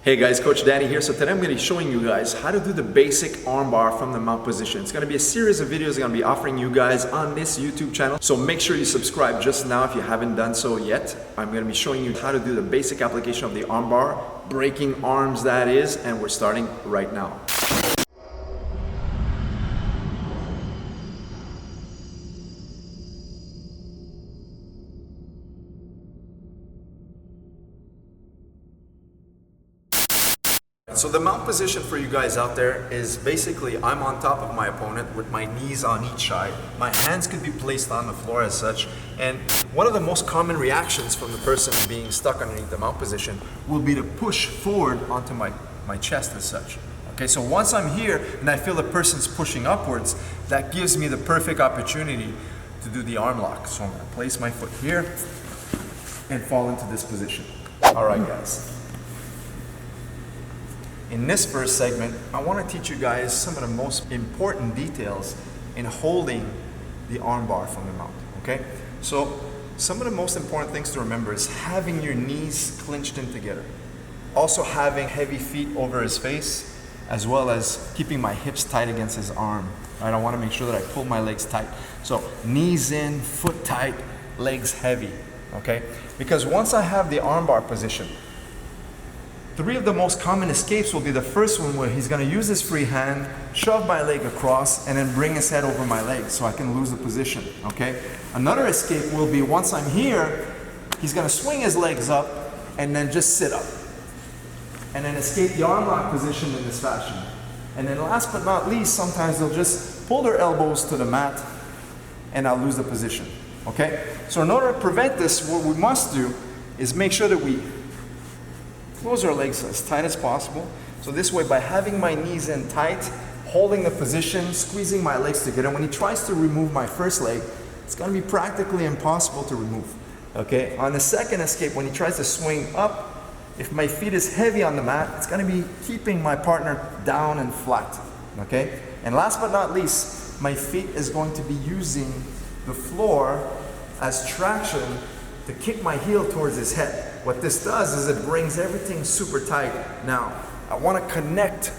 Hey guys, Coach Danny here. So today I'm going to be showing you guys how to do the basic armbar from the mount position. It's going to be a series of videos I'm going to be offering you guys on this YouTube channel. So make sure you subscribe just now if you haven't done so yet. I'm going to be showing you how to do the basic application of the armbar, breaking arms that is, and we're starting right now. So the mount position for you guys out there is basically I'm on top of my opponent with my knees on each side. My hands could be placed on the floor as such. And one of the most common reactions from the person being stuck underneath the mount position will be to push forward onto my chest as such. Okay, so once I'm here and I feel the person's pushing upwards, that gives me the perfect opportunity to do the arm lock. So I'm gonna place my foot here and fall into this position. All right, guys. In this first segment, I want to teach you guys some of the most important details in holding the armbar from the mount, okay? So some of the most important things to remember is having your knees clinched in together. Also having heavy feet over his face, as well as keeping my hips tight against his arm. Right? I want to make sure that I pull my legs tight. So knees in, foot tight, legs heavy, okay? Because once I have the armbar position, three of the most common escapes will be the first one where he's going to use his free hand, shove my leg across, and then bring his head over my leg so I can lose the position, okay? Another escape will be once I'm here, he's going to swing his legs up and then just sit up. And then escape the arm lock position in this fashion. And then last but not least, sometimes they'll just pull their elbows to the mat and I'll lose the position, okay? So in order to prevent this, what we must do is make sure that we close our legs as tight as possible. So this way, by having my knees in tight, holding the position, squeezing my legs together, when he tries to remove my first leg, it's going to be practically impossible to remove. Okay? On the second escape, when he tries to swing up, if my feet is heavy on the mat, it's going to be keeping my partner down and flat. Okay? And last but not least, my feet is going to be using the floor as traction to kick my heel towards his head. What this does is it brings everything super tight. Now, I want to connect,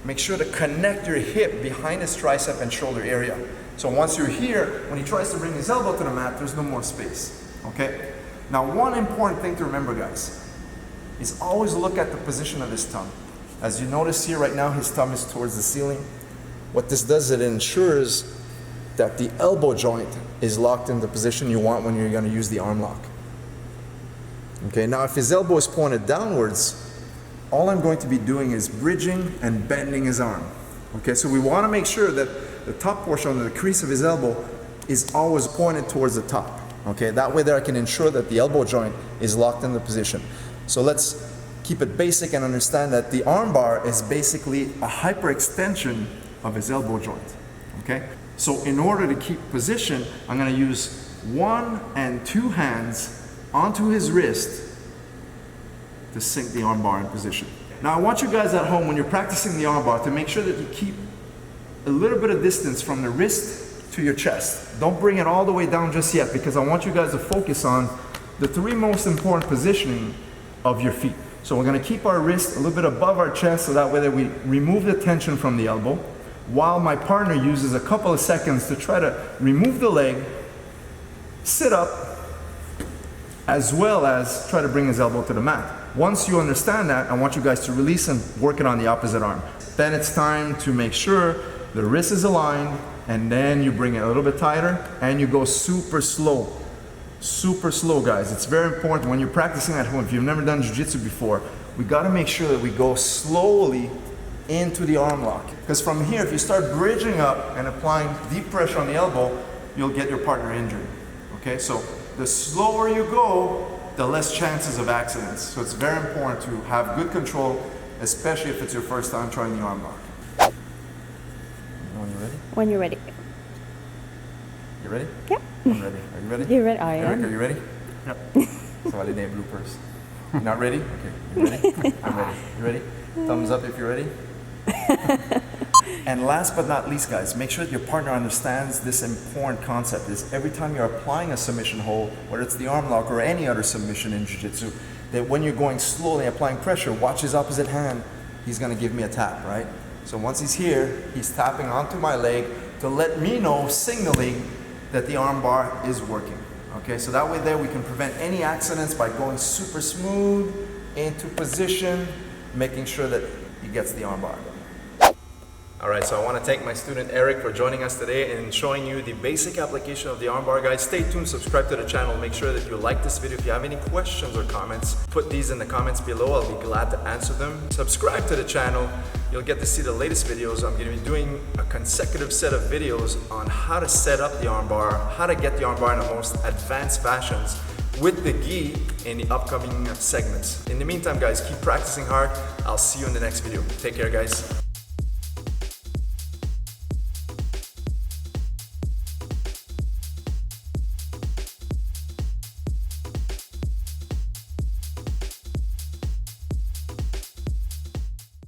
make sure to connect your hip behind his tricep and shoulder area. So once you're here, when he tries to bring his elbow to the mat, there's no more space, okay? Now, one important thing to remember, guys, is always look at the position of his thumb. As you notice here right now, his thumb is towards the ceiling. What this does, it ensures that the elbow joint is locked in the position you want when you're going to use the arm lock. Okay, now if his elbow is pointed downwards, all I'm going to be doing is bridging and bending his arm. Okay, so we want to make sure that the top portion of the crease of his elbow is always pointed towards the top. Okay, that way there I can ensure that the elbow joint is locked in the position. So let's keep it basic and understand that the arm bar is basically a hyperextension of his elbow joint. Okay, so in order to keep position, I'm going to use one and two hands onto his wrist to sink the arm bar in position. Now I want you guys at home, when you're practicing the arm bar, to make sure that you keep a little bit of distance from the wrist to your chest. Don't bring it all the way down just yet, because I want you guys to focus on the three most important positioning of your feet. So we're going to keep our wrist a little bit above our chest, so that way that we remove the tension from the elbow, while my partner uses a couple of seconds to try to remove the leg, sit up, as well as try to bring his elbow to the mat. Once you understand that, I want you guys to release and work it on the opposite arm. Then it's time to make sure the wrist is aligned, and then you bring it a little bit tighter, and you go super slow. Super slow, guys. It's very important when you're practicing at home. If you've never done jiu-jitsu before, we got to make sure that we go slowly into the arm lock. Because from here, if you start bridging up and applying deep pressure on the elbow, you'll get your partner injured. Okay, so the slower you go, the less chances of accidents. So it's very important to have good control, especially if it's your first time trying the arm lock. When you're ready? When you're ready. You ready? Yep. I'm ready. Are you ready? You're ready? I am. Eric, are you ready? Yep. So I did name bloopers. You're not ready? Okay. You ready? I'm ready. You ready? Thumbs up if you're ready. And last but not least, guys, make sure that your partner understands this important concept. Is every time you're applying a submission hold, whether it's the arm lock or any other submission in jiu-jitsu, that when you're going slowly applying pressure, watch his opposite hand, he's gonna give me a tap, right? So once he's here, he's tapping onto my leg to let me know, signaling that the armbar is working. Okay, so that way there we can prevent any accidents by going super smooth into position, making sure that he gets the armbar. All right, so I want to thank my student Eric for joining us today and showing you the basic application of the armbar, guys. Stay tuned, subscribe to the channel, make sure that you like this video. If you have any questions or comments, put these in the comments below. I'll be glad to answer them. Subscribe to the channel. You'll get to see the latest videos. I'm going to be doing a consecutive set of videos on how to set up the armbar, how to get the armbar in the most advanced fashions with the gi in the upcoming segments. In the meantime, guys, keep practicing hard. I'll see you in the next video. Take care, guys.